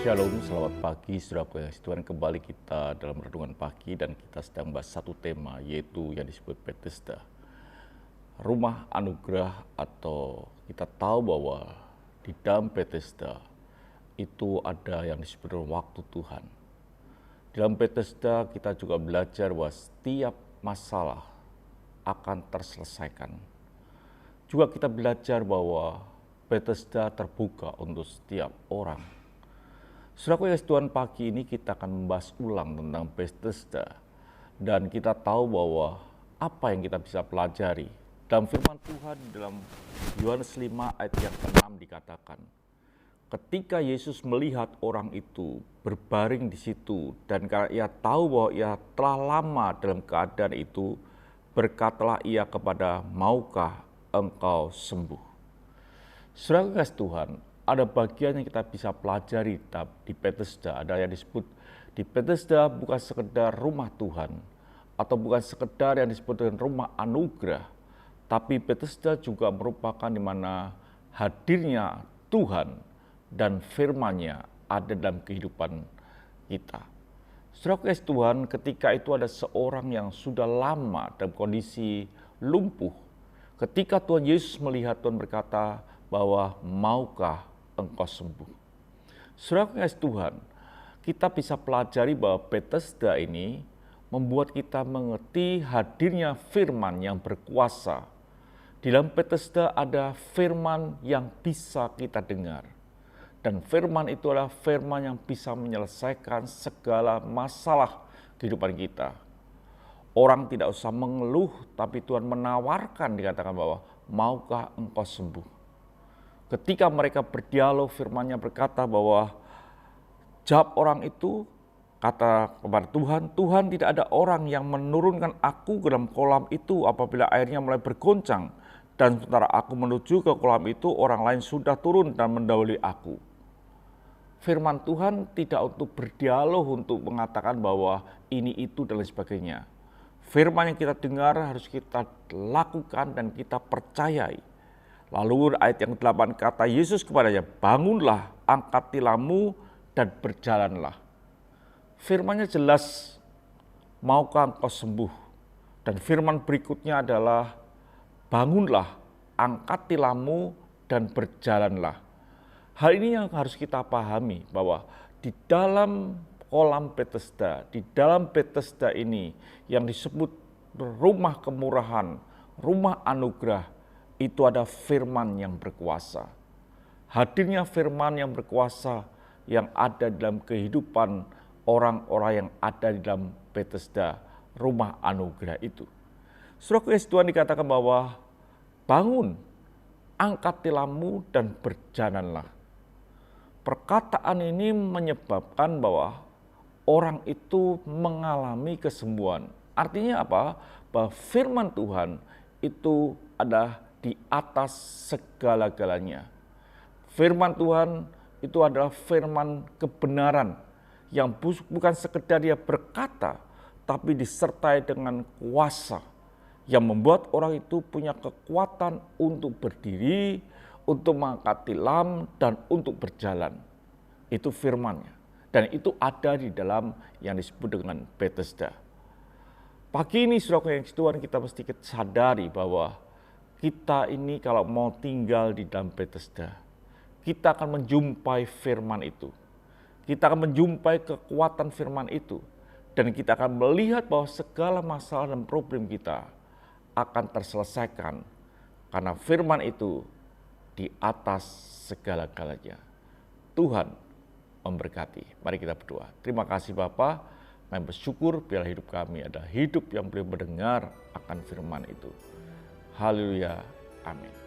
Shalom, selamat pagi saudaraku yang Tuhan, kembali kita dalam renungan pagi dan kita sedang bahas satu tema yaitu yang disebut Bethesda. Rumah anugerah, atau kita tahu bahwa di dalam Bethesda itu ada yang disebut waktu Tuhan. Dalam Bethesda kita juga belajar bahwa setiap masalah akan terselesaikan. Juga kita belajar bahwa Bethesda terbuka untuk setiap orang. Saudaraku yang Tuhan, pagi ini kita akan membahas ulang tentang Bethesda. Dan kita tahu bahwa apa yang kita bisa pelajari. Dalam firman Tuhan dalam Yohanes 5 ayat yang ke-6 dikatakan, ketika Yesus melihat orang itu berbaring di situ dan karena ia tahu bahwa ia telah lama dalam keadaan itu, berkatalah ia kepada, maukah engkau sembuh? Saudaraku yang Tuhan, ada bagian yang kita bisa pelajari di Bethesda. Ada yang disebut di Bethesda bukan sekedar rumah Tuhan, atau bukan sekedar yang disebut dengan rumah anugerah, tapi Bethesda juga merupakan di mana hadirnya Tuhan dan firman-Nya ada dalam kehidupan kita. Saudara kasih Tuhan, ketika itu ada seorang yang sudah lama dalam kondisi lumpuh. Ketika Tuhan Yesus melihat, Tuhan berkata bahwa maukah engkau sembuh? Saudara kasih Tuhan, kita bisa pelajari bahwa Bethesda ini membuat kita mengerti hadirnya firman yang berkuasa. Di dalam Bethesda ada firman yang bisa kita dengar. Dan firman itu adalah firman yang bisa menyelesaikan segala masalah kehidupan kita. Orang tidak usah mengeluh, tapi Tuhan menawarkan, dikatakan bahwa maukah engkau sembuh? Ketika mereka berdialog, firman-Nya berkata bahwa jawab orang itu, kata kepada Tuhan, Tuhan, tidak ada orang yang menurunkan aku ke dalam kolam itu apabila airnya mulai bergoncang. Dan sementara aku menuju ke kolam itu, orang lain sudah turun dan mendahului aku. Firman Tuhan tidak untuk berdialog, untuk mengatakan bahwa ini, itu, dan lain sebagainya. Firman yang kita dengar harus kita lakukan dan kita percayai. Lalu ayat yang 8 kata Yesus kepadanya, bangunlah, angkat tilammu dan berjalanlah. Firman-Nya jelas, maukah engkau sembuh? Dan firman berikutnya adalah, bangunlah, angkat tilammu dan berjalanlah. Hal ini yang harus kita pahami, bahwa di dalam kolam Bethesda, di dalam Bethesda ini yang disebut rumah kemurahan, rumah anugerah, itu ada firman yang berkuasa. Hadirnya firman yang berkuasa yang ada dalam kehidupan orang-orang yang ada di dalam Bethesda, rumah anugerah itu. Saudara Yesus Tuhan, dikatakan bahwa bangun, angkat tilammu dan berjalanlah. Perkataan ini menyebabkan bahwa orang itu mengalami kesembuhan. Artinya apa? Bahwa firman Tuhan itu adalah di atas segala-galanya. Firman Tuhan itu adalah firman kebenaran yang bukan sekedar dia berkata, tapi disertai dengan kuasa yang membuat orang itu punya kekuatan untuk berdiri, untuk mengangkat tilam, dan untuk berjalan. Itu firman-Nya. Dan itu ada di dalam yang disebut dengan Bethesda. Pagi ini saudara yang Tuhan, kita mesti sadari bahwa kita ini kalau mau tinggal di dalam Bethesda, kita akan menjumpai firman itu. Kita akan menjumpai kekuatan firman itu. Dan kita akan melihat bahwa segala masalah dan problem kita akan terselesaikan. Karena firman itu di atas segala-galanya. Tuhan memberkati. Mari kita berdoa. Terima kasih Bapa, kami bersyukur biar hidup kami adalah hidup yang boleh mendengar akan firman itu. Haleluya, amin.